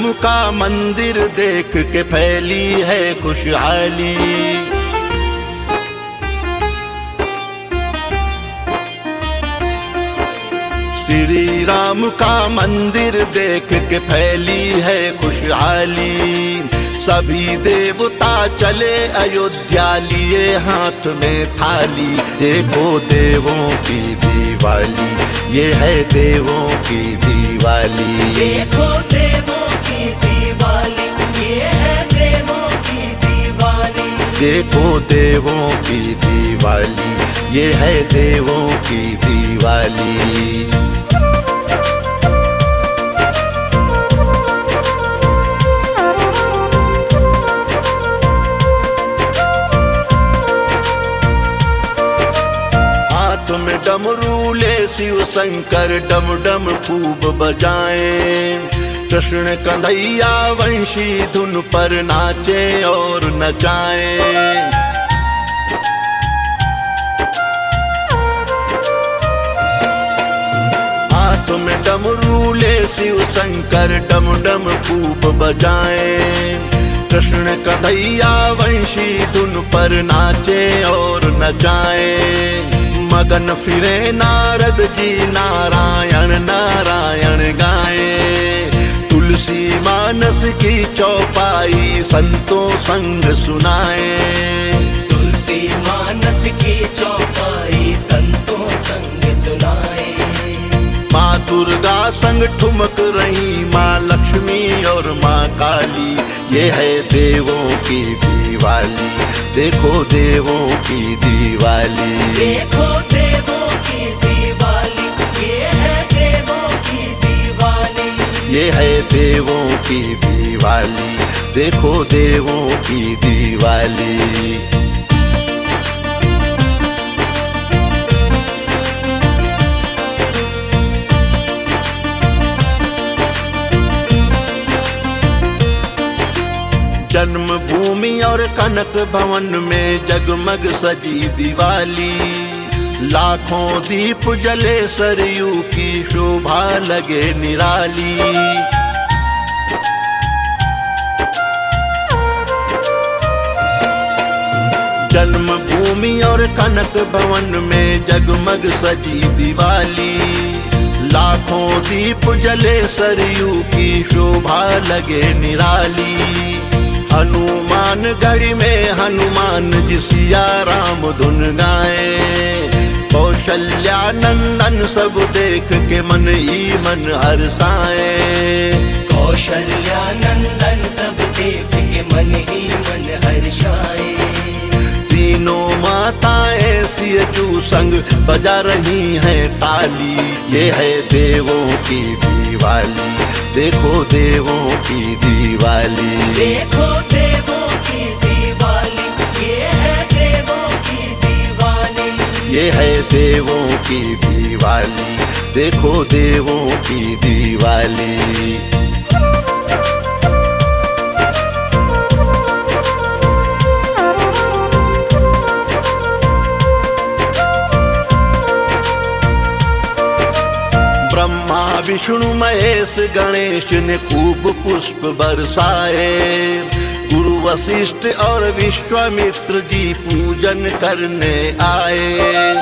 राम का मंदिर देख के फैली है खुशहाली। श्री राम का मंदिर देख के फैली है खुशहाली। सभी देवता चले अयोध्या लिए हाथ में थाली। देखो देवों की दिवाली, ये है देवों की दिवाली। देखो देवों की दिवाली, ये है देवों की दिवाली। देखो देवों की दिवाली, ये है देवों की दिवाली। में डमरू ले शिव शंकर डम डम खूब बजाएं। कृष्ण कन्हैया वंशी धुन पर नाचे और नचाएं। हाथ में डमरू ले शिव शंकर डम डम खूब बजाएं। कृष्ण कन्हैया वंशी धुन पर नाचे और नचाएं। मगन फिरे नारद जी नारायण नारायण गाए। तुलसी मानस की चौपाई संतों संग सुनाए। तुलसी मानस की चौपाई संतों संग सुनाए। माँ दुर्गा संग ठुमक रही माँ लक्ष्मी और माँ काली। ये है देवों की दिवाली, देखो देवों की दिवाली। देखो देवों की दिवाली, ये है देवों की दिवाली। ये है देवों की दिवाली, देखो देवों की दिवाली। जन्मभूमि और कनक भवन में जगमग सजी दिवाली। लाखों दीप जले सरयू की शोभा लगे निराली। जन्मभूमि और कनक भवन में जगमग सजी दिवाली। लाखों दीप जले सरयू की शोभा लगे निराली। हनुमान गढ़ी में हनुमान जी सिया राम धुन गाए। कौशल्या नंदन सब देख के मन ही मन हर्षाए। कौशल्या नंदन सब देख के मन ही मन हर्षाए। तीनों माताएं सियचू संग बजा रही हैं ताली। ये है देवों की दिवाली, देखो देवों की दिवाली। देखो देवों की दिवाली, ये है देवों की दिवाली। ये है देवों की दिवाली, देखो देवों की दिवाली। ब्रह्मा विष्णु महेश गणेश ने खूब पुष्प बरसाए। गुरु वशिष्ठ और विश्वामित्र जी पूजन करने आए।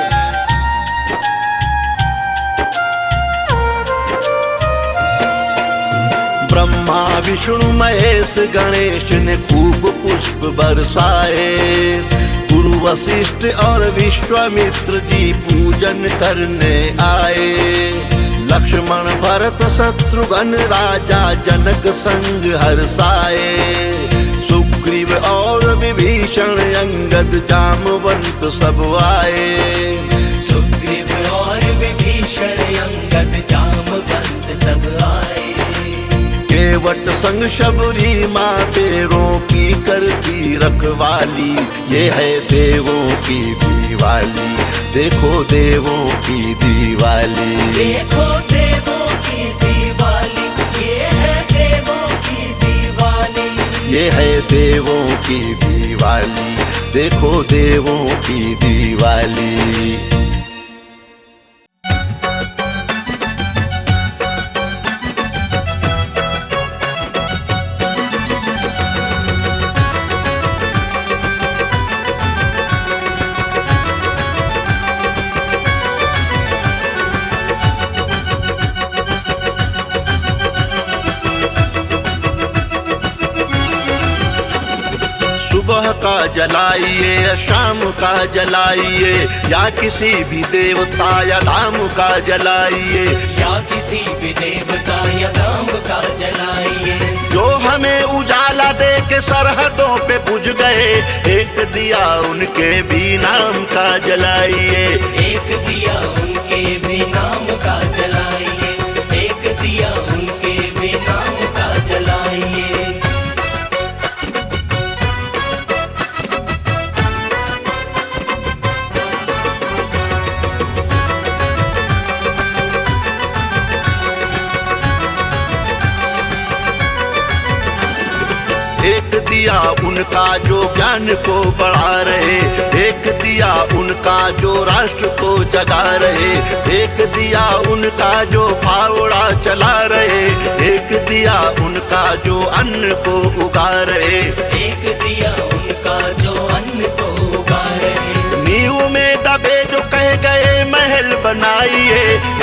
ब्रह्मा विष्णु महेश गणेश ने खूब पुष्प बरसाए। गुरु वशिष्ठ और विश्वामित्र जी पूजन करने आए। लक्ष्मण भरत शत्रुघ्न राजा जनक संग हर्षाए। सुग्रीव और विभीषण अंगद जामवंत सब आए। सुग्रीव और विभीषण अंगद जामवंत सब आए। केवट संग शबरी माँ तेरों की करती रखवाली। ये है देवों की दिवाली, देखो देवों की दिवाली। देखो देवों की दिवाली, ये है देवों की दिवाली। ये है देवों की दिवाली, देखो देवों की दिवाली। सुबह का जलाइए या शाम का जलाइए, या किसी भी देवता या धाम का जलाइए, या किसी भी देवता या धाम का जलाइए। जो हमें उजाला दे के सरहदों पे पुज गए, एक दिया उनके भी नाम का जलाइए। एक दिया उनके भी नाम का जलाइए, एक दिया उनके भी नाम का जलाइए। एक दिया उनका जो ज्ञान को बढ़ा रहे, एक दिया उनका जो राष्ट्र को जगा रहे, एक दिया उनका जो फावड़ा चला रहे, एक दिया उनका जो अन्न को उगा रहे, एक दिया उनका जो अन्न को उगा रहे। नींव में दबे जो कह गए महल बनाइए,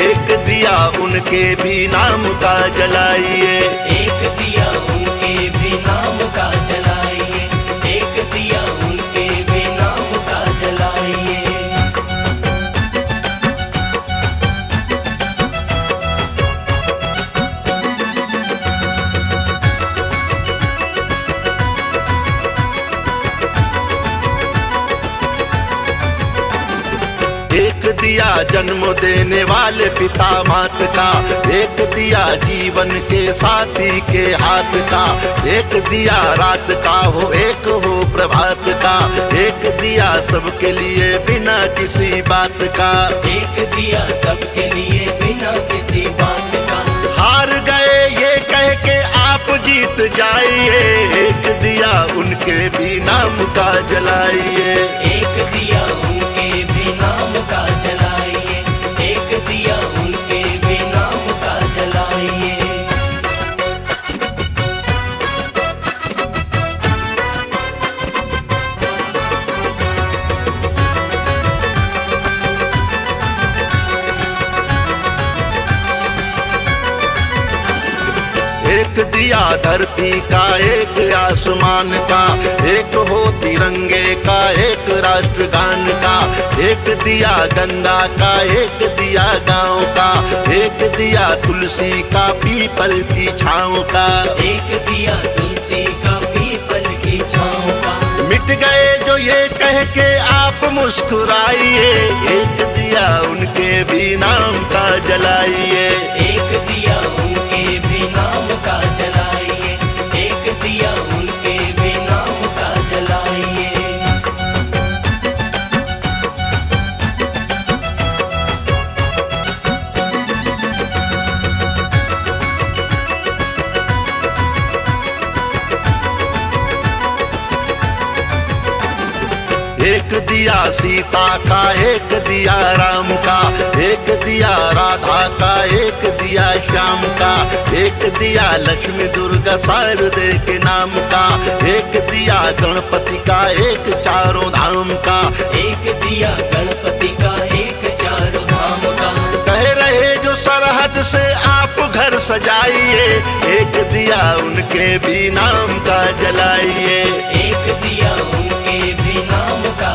एक दिया उनके भी नाम का जलाइए। एक दिया उनके भी नाम का जलाइए, एक दिया उनके भी नाम का जलाइए। एक दिया जन्म देने वाले पिता मात का, एक दिया जीवन के साथी के हाथ का, एक दिया रात का हो एक हो प्रभात का, एक दिया सबके लिए बिना किसी बात का। एक दिया सबके लिए बिना किसी बात का। हार गए ये कह के आप जीत जाइए, एक दिया उनके भी नाम का जलाइए। एक दिया उनके भी नाम का जलाइए, एक दिया उनके भी नाम का जलाइए। एक दिया धरती का एक आसमान का, एक हो तिरंगे का एक राष्ट्रगान का, एक दिया गंगा का एक दिया गांव का, एक दिया तुलसी का पीपल की छाँव का, एक दिया तुलसी का पीपल की छाँव का। मिट गए जो ये कह के आप मुस्कुराइए, एक दिया उनके भी नाम का जलाइए। एक दिया उनके भी नाम का जलाइए, एक दिया उनके भी नाम का जलाइए। एक दिया सीता का एक दिया राम का, एक दिया राधा का एक दिया श्याम का, एक दिया लक्ष्मी दुर्गा शारदे के नाम का, एक दिया गणपति का एक चारों धाम का, एक दिया गणपति का एक चारों धाम का। कह रहे जो सरहद से आप घर सजाइए, एक दिया उनके भी नाम का जलाइए। एक दिया उनके भी नाम का